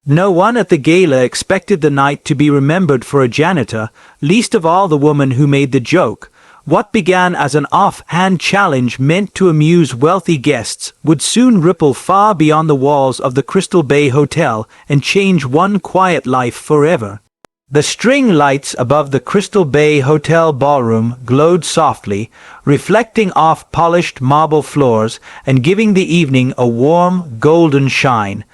No one at the gala expected the night to be remembered for a janitor, least of all the woman who made the joke. What began as an off-hand challenge meant to amuse wealthy guests would soon ripple far beyond the walls of the Crystal Bay Hotel and change one quiet life forever. The string lights above the Crystal Bay Hotel ballroom glowed softly, reflecting off polished marble floors and giving the evening a warm, golden shine.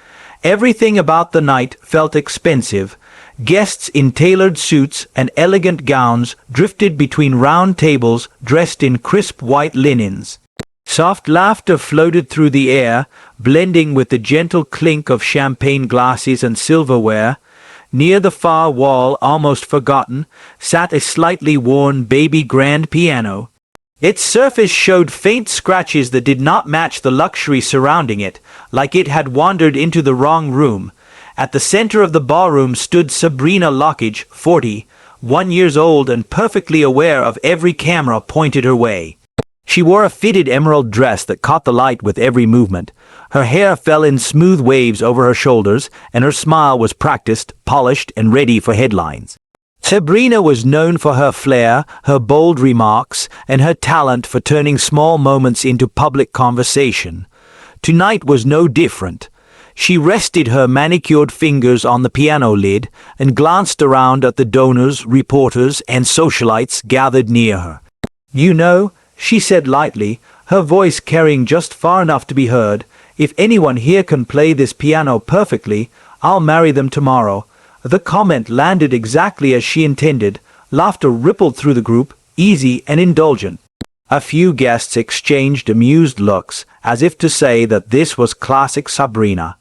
Everything about the night felt expensive. Guests in tailored suits and elegant gowns drifted between round tables dressed in crisp white linens. Soft laughter floated through the air, blending with the gentle clink of champagne glasses and silverware. Near the far wall, almost forgotten, sat a slightly worn baby grand piano. Its surface showed faint scratches that did not match the luxury surrounding it, like it had wandered into the wrong room. At the center of the ballroom stood Sabrina Lockridge, 41 years old and perfectly aware of every camera pointed her way. She wore a fitted emerald dress that caught the light with every movement. Her hair fell in smooth waves over her shoulders, and her smile was practiced, polished, and ready for headlines. Sabrina was known for her flair, her bold remarks, and her talent for turning small moments into public conversation. Tonight was no different. She rested her manicured fingers on the piano lid and glanced around at the donors, reporters, and socialites gathered near her. "You know," she said lightly, her voice carrying just far enough to be heard, "if anyone here can play this piano perfectly, I'll marry them tomorrow." The comment landed exactly as she intended. Laughter rippled through the group, easy and indulgent. A few guests exchanged amused looks, as if to say that this was classic Sabrina.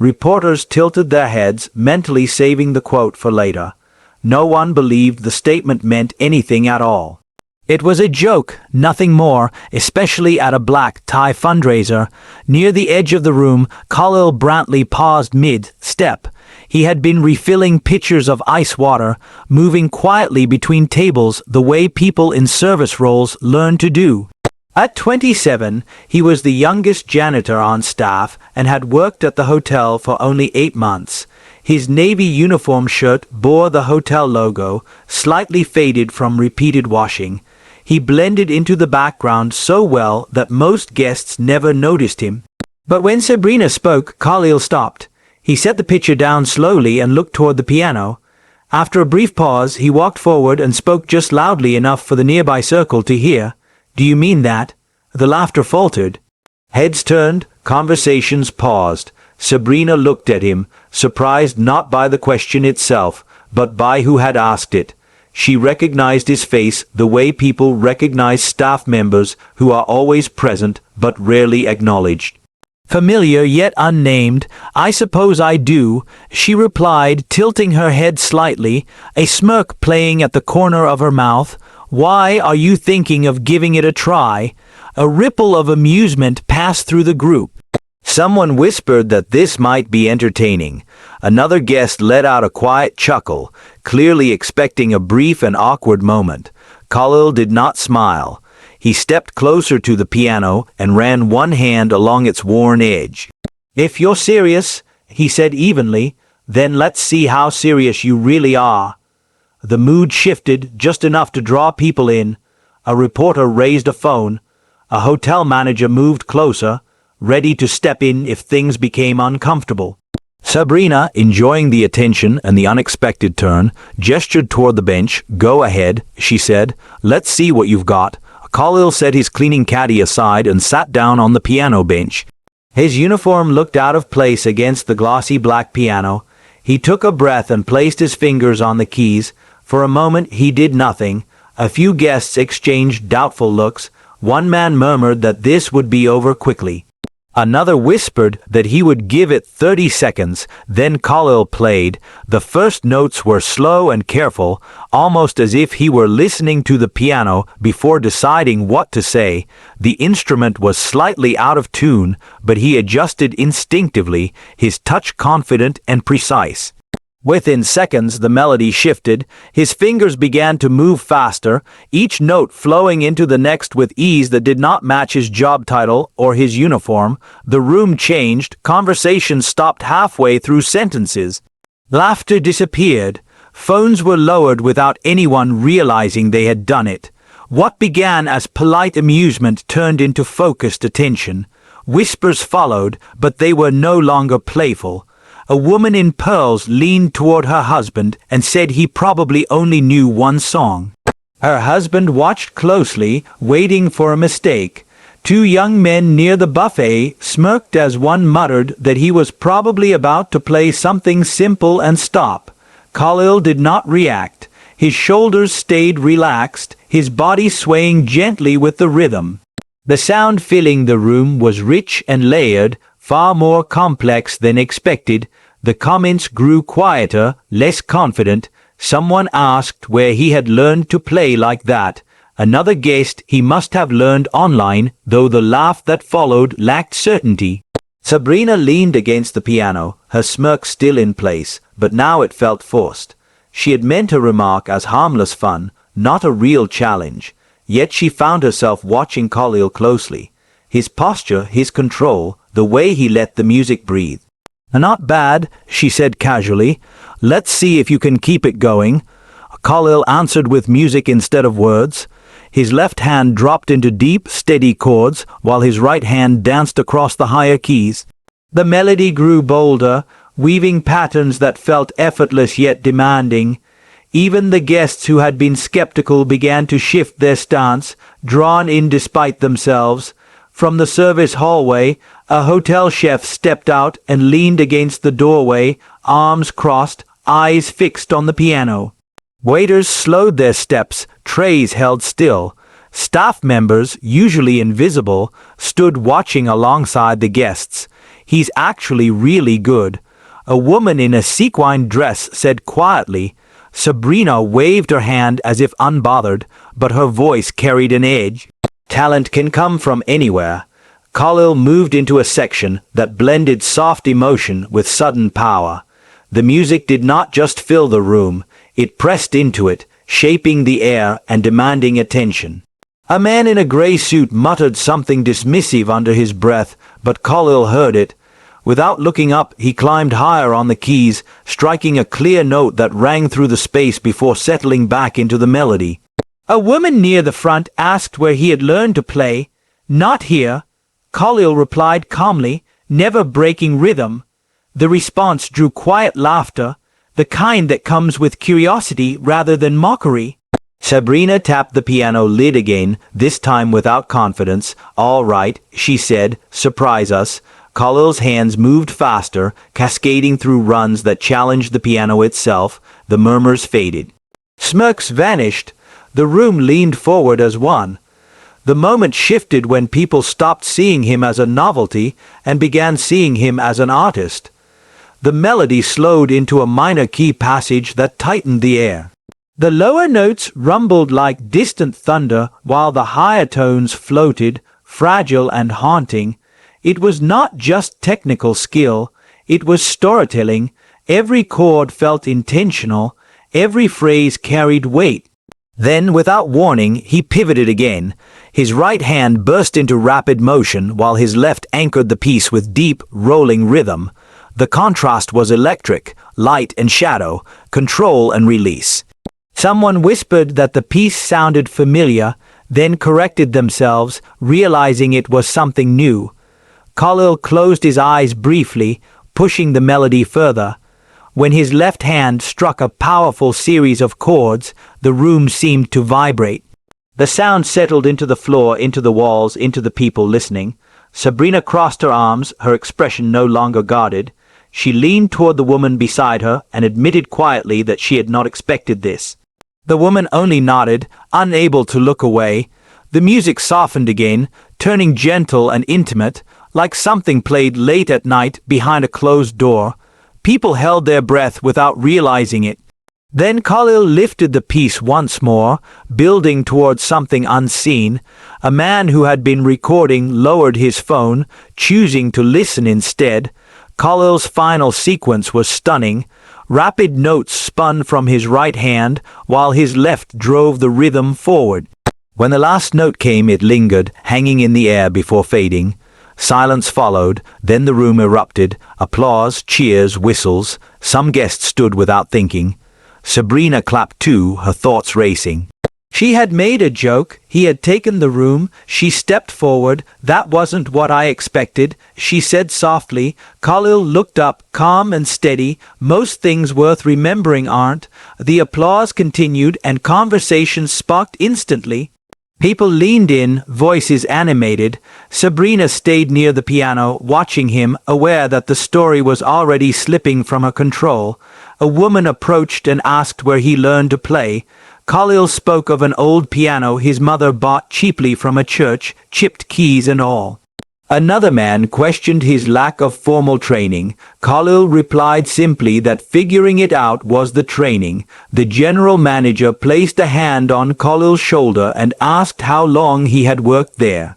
Reporters tilted their heads, mentally saving the quote for later. No one believed the statement meant anything at all. It was a joke, nothing more, especially at a black tie fundraiser. Near the edge of the room, Khalil Brantley paused mid-step. He had been refilling pitchers of ice water, moving quietly between tables the way people in service roles learn to do. At 27, he was the youngest janitor on staff and had worked at the hotel for only 8 months. His navy uniform shirt bore the hotel logo, slightly faded from repeated washing. He blended into the background so well that most guests never noticed him. But when Sabrina spoke, Khalil stopped. He set the pitcher down slowly and looked toward the piano. After a brief pause, he walked forward and spoke just loudly enough for the nearby circle to hear. "Do you mean that?" The laughter faltered. Heads turned, conversations paused. Sabrina looked at him, surprised not by the question itself, but by who had asked it. She recognized his face the way people recognize staff members who are always present but rarely acknowledged. "Familiar yet unnamed, I suppose I do," she replied, tilting her head slightly, a smirk playing at the corner of her mouth. "Why are you thinking of giving it a try?" A ripple of amusement passed through the group. Someone whispered that this might be entertaining. Another guest let out a quiet chuckle, clearly expecting a brief and awkward moment. Khalil did not smile. He stepped closer to the piano and ran one hand along its worn edge. "If you're serious," he said evenly, "then let's see how serious you really are." The mood shifted just enough to draw people in. A reporter raised a phone. A hotel manager moved closer, ready to step in if things became uncomfortable. Sabrina, enjoying the attention and the unexpected turn, gestured toward the bench. "Go ahead," she said. "Let's see what you've got." Khalil set his cleaning caddy aside and sat down on the piano bench. His uniform looked out of place against the glossy black piano. He took a breath and placed his fingers on the keys. For a moment he did nothing. A few guests exchanged doubtful looks. One man murmured that this would be over quickly. Another whispered that he would give it 30 seconds. Then Khalil played. The first notes were slow and careful, almost as if he were listening to the piano before deciding what to say. The instrument was slightly out of tune, but he adjusted instinctively, his touch confident and precise. Within seconds the melody shifted, his fingers began to move faster, each note flowing into the next with ease that did not match his job title or his uniform. The room changed, conversation stopped halfway through sentences. Laughter disappeared, phones were lowered without anyone realizing they had done it. What began as polite amusement turned into focused attention. Whispers followed, but they were no longer playful. A woman in pearls leaned toward her husband and said he probably only knew one song. Her husband watched closely, waiting for a mistake. Two young men near the buffet smirked as one muttered that he was probably about to play something simple and stop. Khalil did not react. His shoulders stayed relaxed, his body swaying gently with the rhythm. The sound filling the room was rich and layered, far more complex than expected. The comments grew quieter, less confident. Someone asked where he had learned to play like that. Another guessed he must have learned online, though the laugh that followed lacked certainty. Sabrina leaned against the piano, her smirk still in place, but now it felt forced. She had meant her remark as harmless fun, not a real challenge. Yet she found herself watching Khalil closely. His posture, his control, the way he let the music breathe. "Not bad," she said casually. "Let's see if you can keep it going." Khalil answered with music instead of words. His left hand dropped into deep, steady chords, while his right hand danced across the higher keys. The melody grew bolder, weaving patterns that felt effortless yet demanding. Even the guests who had been skeptical began to shift their stance, drawn in despite themselves. From the service hallway, a hotel chef stepped out and leaned against the doorway, arms crossed, eyes fixed on the piano. Waiters slowed their steps, trays held still. Staff members, usually invisible, stood watching alongside the guests. "He's actually really good," a woman in a sequin dress said quietly. Sabrina waved her hand as if unbothered, but her voice carried an edge. Talent can come from anywhere. Khalil moved into a section that blended soft emotion with sudden power. The music did not just fill the room, it pressed into it, shaping the air and demanding attention. A man in a gray suit muttered something dismissive under his breath, but Khalil heard it. Without looking up, he climbed higher on the keys, striking a clear note that rang through the space before settling back into the melody. A woman near the front asked where he had learned to play. "Not here," Khalil replied calmly, never breaking rhythm. The response drew quiet laughter, the kind that comes with curiosity rather than mockery. Sabrina tapped the piano lid again, this time without confidence. "All right," she said, "surprise us." Khalil's hands moved faster, cascading through runs that challenged the piano itself. The murmurs faded. Smirks vanished. The room leaned forward as one. The moment shifted when people stopped seeing him as a novelty and began seeing him as an artist. The melody slowed into a minor key passage that tightened the air. The lower notes rumbled like distant thunder while the higher tones floated, fragile and haunting. It was not just technical skill, it was storytelling. Every chord felt intentional, every phrase carried weight. Then, without warning, he pivoted again. His right hand burst into rapid motion while his left anchored the piece with deep, rolling rhythm. The contrast was electric, light and shadow, control and release. Someone whispered that the piece sounded familiar, then corrected themselves, realizing it was something new. Khalil closed his eyes briefly, pushing the melody further. When his left hand struck a powerful series of chords, the room seemed to vibrate. The sound settled into the floor, into the walls, into the people listening. Sabrina crossed her arms, her expression no longer guarded. She leaned toward the woman beside her and admitted quietly that she had not expected this. The woman only nodded, unable to look away. The music softened again, turning gentle and intimate, like something played late at night behind a closed door. People held their breath without realizing it. Then Khalil lifted the piece once more, building towards something unseen. A man who had been recording lowered his phone, choosing to listen instead. Khalil's final sequence was stunning. Rapid notes spun from his right hand, while his left drove the rhythm forward. When the last note came, it lingered, hanging in the air before fading. Silence followed, then the room erupted. Applause, cheers, whistles. Some guests stood without thinking. Sabrina clapped too, her thoughts racing. She had made a joke. He had taken the room. She stepped forward. "That wasn't what I expected," she said softly. Khalil looked up, calm and steady. "Most things worth remembering aren't." The applause continued, and conversation sparked instantly. People leaned in, voices animated. Sabrina stayed near the piano, watching him, aware that the story was already slipping from her control. A woman approached and asked where he learned to play. Khalil spoke of an old piano his mother bought cheaply from a church, chipped keys and all. Another man questioned his lack of formal training. Khalil replied simply that figuring it out was the training. The general manager placed a hand on Khalil's shoulder and asked how long he had worked there.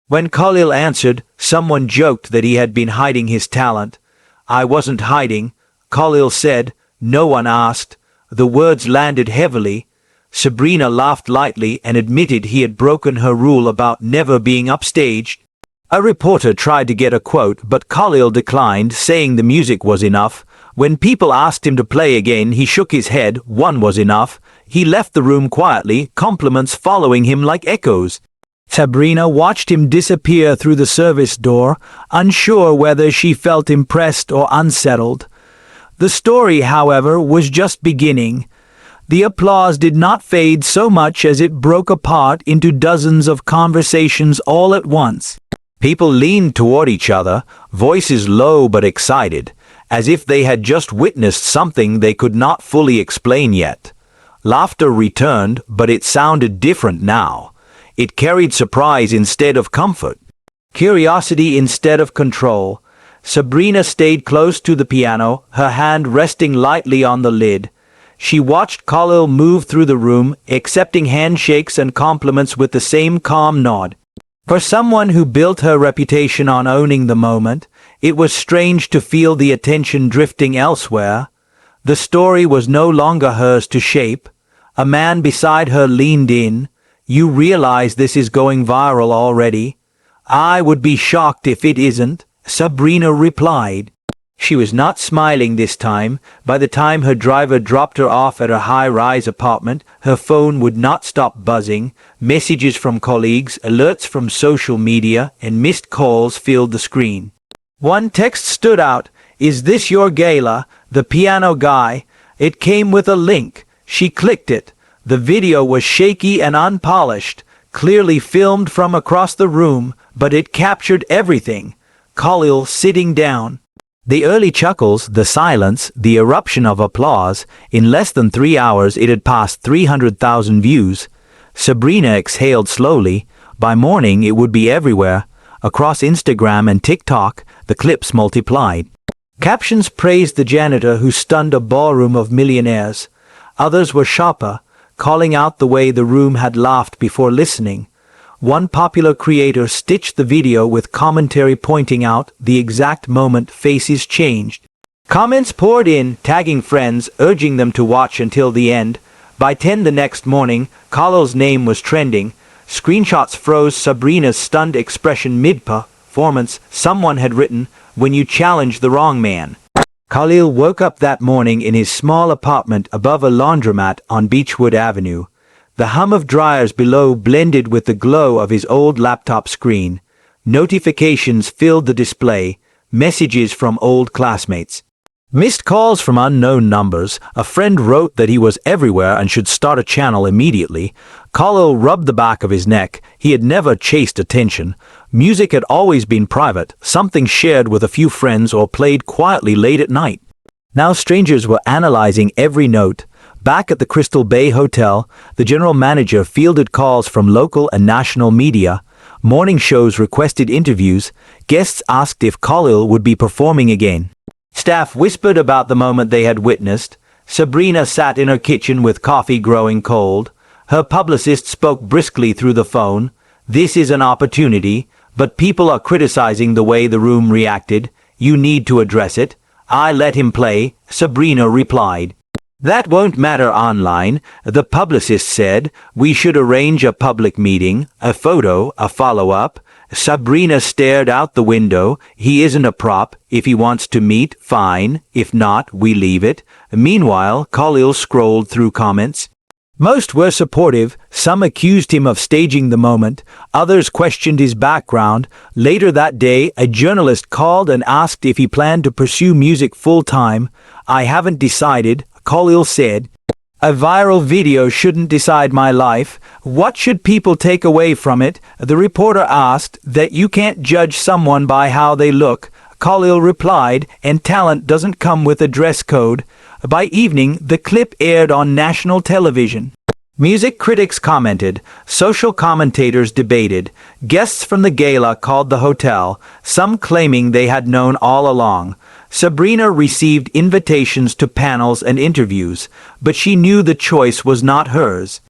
When Khalil answered, someone joked that he had been hiding his talent. "I wasn't hiding," Khalil said. "No one asked." The words landed heavily. Sabrina laughed lightly and admitted he had broken her rule about never being upstaged. A reporter tried to get a quote, but Khalil declined, saying the music was enough. When people asked him to play again, he shook his head. One was enough. He left the room quietly, compliments following him like echoes. Sabrina watched him disappear through the service door, unsure whether she felt impressed or unsettled. The story, however, was just beginning. The applause did not fade so much as it broke apart into dozens of conversations all at once. People leaned toward each other, voices low but excited, as if they had just witnessed something they could not fully explain yet. Laughter returned, but it sounded different now. It carried surprise instead of comfort, curiosity instead of control. Sabrina stayed close to the piano, her hand resting lightly on the lid. She watched Khalil move through the room, accepting handshakes and compliments with the same calm nod. For someone who built her reputation on owning the moment, it was strange to feel the attention drifting elsewhere. The story was no longer hers to shape. A man beside her leaned in. "You realize this is going viral already?" "I would be shocked if it isn't," Sabrina replied. She was not smiling this time. By the time her driver dropped her off at her high-rise apartment, her phone would not stop buzzing. Messages from colleagues, alerts from social media, and missed calls filled the screen. One text stood out. "Is this your gala? The piano guy." It came with a link. She clicked it. The video was shaky and unpolished, clearly filmed from across the room, but it captured everything. Khalil sitting down. The early chuckles, the silence, the eruption of applause. In less than 3 hours it had passed 300,000 views. Sabrina exhaled slowly. By morning it would be everywhere. Across Instagram and TikTok, the clips multiplied. Captions praised the janitor who stunned a ballroom of millionaires. Others were sharper, calling out the way the room had laughed before listening. One popular creator stitched the video with commentary pointing out the exact moment faces changed. Comments poured in, tagging friends, urging them to watch until the end. By 10 the next morning, Khalil's name was trending. Screenshots froze Sabrina's stunned expression mid-performance. Someone had written, "When you challenge the wrong man." Khalil woke up that morning in his small apartment above a laundromat on Beechwood Avenue. The hum of dryers below blended with the glow of his old laptop screen. Notifications filled the display, messages from old classmates. Missed calls from unknown numbers. A friend wrote that he was everywhere and should start a channel immediately. Khalil rubbed the back of his neck. He had never chased attention. Music had always been private, something shared with a few friends or played quietly late at night. Now strangers were analyzing every note. Back at the Crystal Bay Hotel, the general manager fielded calls from local and national media. Morning shows requested interviews. Guests asked if Khalil would be performing again. Staff whispered about the moment they had witnessed. Sabrina sat in her kitchen with coffee growing cold. Her publicist spoke briskly through the phone. "This is an opportunity, but people are criticizing the way the room reacted. You need to address it." I let him play, Sabrina replied. That won't matter online, the publicist said. We should arrange a public meeting, a photo, a follow-up. Sabrina stared out the window. He isn't a prop. If he wants to meet, fine. If not, we leave it. Meanwhile, Khalil scrolled through comments. Most were supportive. Some accused him of staging the moment. Others questioned his background. Later that day, a journalist called and asked if he planned to pursue music full-time. I haven't decided, Khalil said. A viral video shouldn't decide my life. What should people take away from it? The reporter asked. That you can't judge someone by how they look. Khalil replied, and talent doesn't come with a dress code. By evening, the clip aired on national television. Music critics commented, social commentators debated, guests from the gala called the hotel, some claiming they had known all along. Sabrina received invitations to panels and interviews, but she knew the choice was not hers.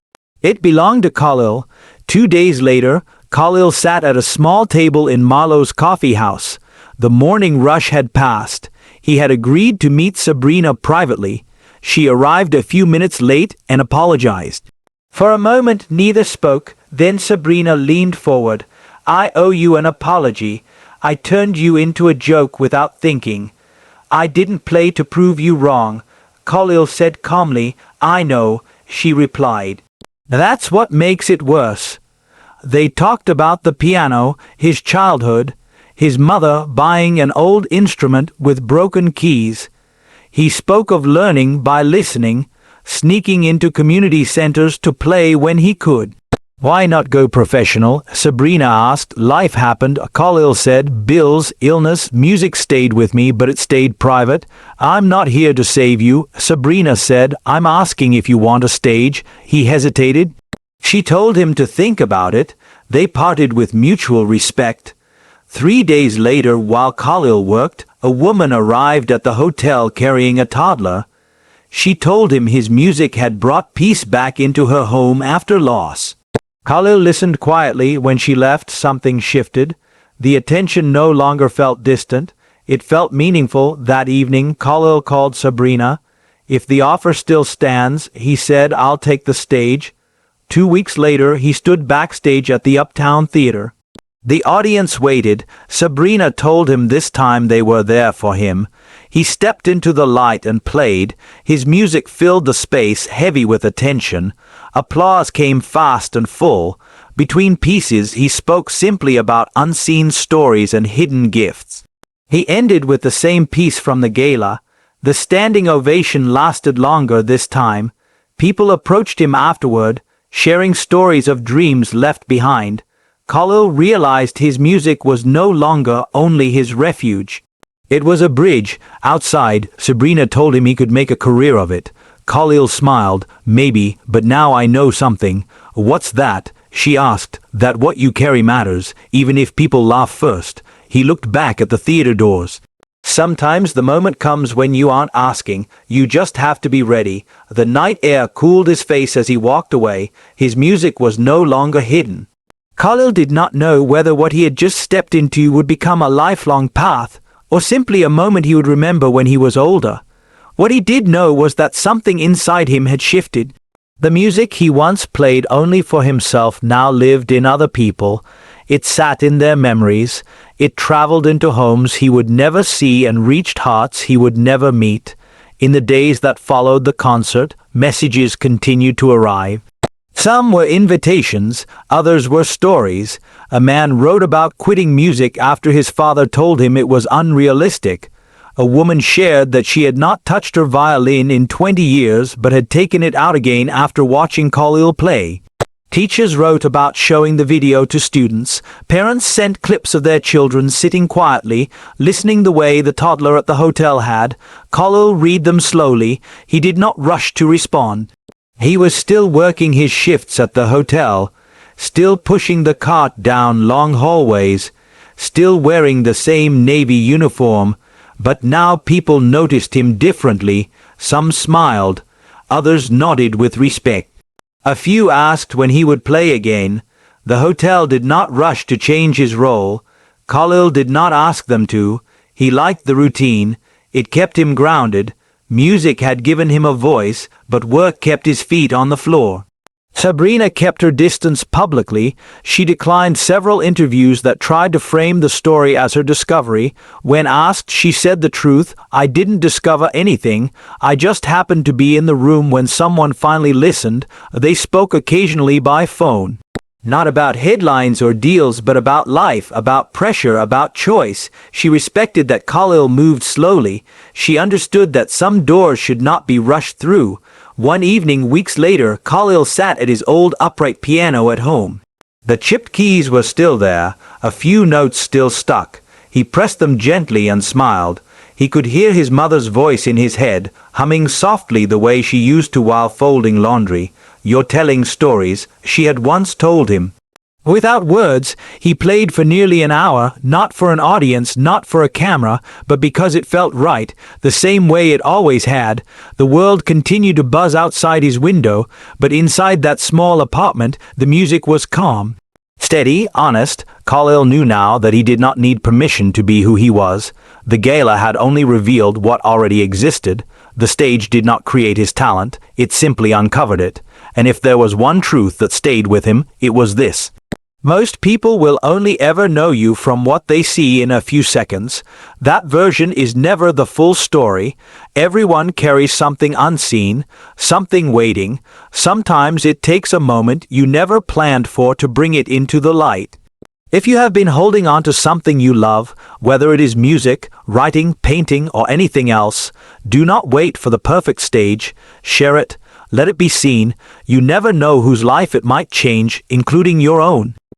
It belonged to Khalil. 2 days later, Khalil sat at a small table in Marlowe's coffee house. The morning rush had passed. He had agreed to meet Sabrina privately. She arrived a few minutes late and apologized. For a moment neither spoke, then Sabrina leaned forward. I owe you an apology. I turned you into a joke without thinking. I didn't play to prove you wrong. Khalil said calmly. I know, she replied. That's what makes it worse. They talked about the piano, his childhood, his mother buying an old instrument with broken keys. He spoke of learning by listening, sneaking into community centers to play when he could. Why not go professional? Sabrina asked. Life happened, Khalil said. Bills, illness, music stayed with me, but it stayed private. I'm not here to save you, Sabrina said. I'm asking if you want a stage. He hesitated. She told him to think about it. They parted with mutual respect. 3 days later, while Khalil worked, a woman arrived at the hotel carrying a toddler. She told him his music had brought peace back into her home after loss. Khalil listened quietly. When she left, something shifted. The attention no longer felt distant. It felt meaningful. That evening, Khalil called Sabrina. If the offer still stands, he said, I'll take the stage. 2 weeks later, he stood backstage at the Uptown Theater. The audience waited. Sabrina told him this time they were there for him. He stepped into the light and played. His music filled the space, heavy with attention. Applause came fast and full. Between pieces, he spoke simply about unseen stories and hidden gifts. He ended with the same piece from the gala. The standing ovation lasted longer this time. People approached him afterward, sharing stories of dreams left behind. Khalil realized his music was no longer only his refuge. It was a bridge. Outside, Sabrina told him he could make a career of it. Khalil smiled. Maybe, but now I know something. What's that? She asked. That what you carry matters, even if people laugh first. He looked back at the theater doors. Sometimes the moment comes when you aren't asking. You just have to be ready. The night air cooled his face as he walked away. His music was no longer hidden. Khalil did not know whether what he had just stepped into would become a lifelong path, or simply a moment he would remember when he was older. What he did know was that something inside him had shifted. The music he once played only for himself now lived in other people. It sat in their memories. It traveled into homes he would never see and reached hearts he would never meet. In the days that followed the concert, messages continued to arrive. Some were invitations, others were stories. A man wrote about quitting music after his father told him it was unrealistic. A woman shared that she had not touched her violin in 20 years but had taken it out again after watching Khalil play. Teachers wrote about showing the video to students. Parents sent clips of their children sitting quietly, listening the way the toddler at the hotel had. Khalil read them slowly. He did not rush to respond. He was still working his shifts at the hotel, still pushing the cart down long hallways, still wearing the same navy uniform, but now people noticed him differently. Some smiled, others nodded with respect. A few asked when he would play again. The hotel did not rush to change his role. Khalil did not ask them to. He liked the routine. It kept him grounded. Music had given him a voice, but work kept his feet on the floor. Sabrina kept her distance publicly. She declined several interviews that tried to frame the story as her discovery. When asked, she said the truth: "I didn't discover anything. I just happened to be in the room when someone finally listened. They spoke occasionally by phone. Not about headlines or deals, but about life, about pressure, about choice." She respected that Khalil moved slowly. She understood that some doors should not be rushed through. One evening, weeks later, Khalil sat at his old upright piano at home. The chipped keys were still there, a few notes still stuck. He pressed them gently and smiled. He could hear his mother's voice in his head, humming softly the way she used to while folding laundry. "You're telling stories," she had once told him. Without words, he played for nearly an hour, not for an audience, not for a camera, but because it felt right, the same way it always had. The world continued to buzz outside his window, but inside that small apartment, the music was calm. Steady, honest. Khalil knew now that he did not need permission to be who he was. The gala had only revealed what already existed. The stage did not create his talent, it simply uncovered it. And if there was one truth that stayed with him, it was this: most people will only ever know you from what they see in a few seconds. That version is never the full story. Everyone carries something unseen, something waiting. Sometimes it takes a moment you never planned for to bring it into the light. If you have been holding on to something you love, whether it is music, writing, painting, or anything else, do not wait for the perfect stage. Share it. Let it be seen. You never know whose life it might change, including your own.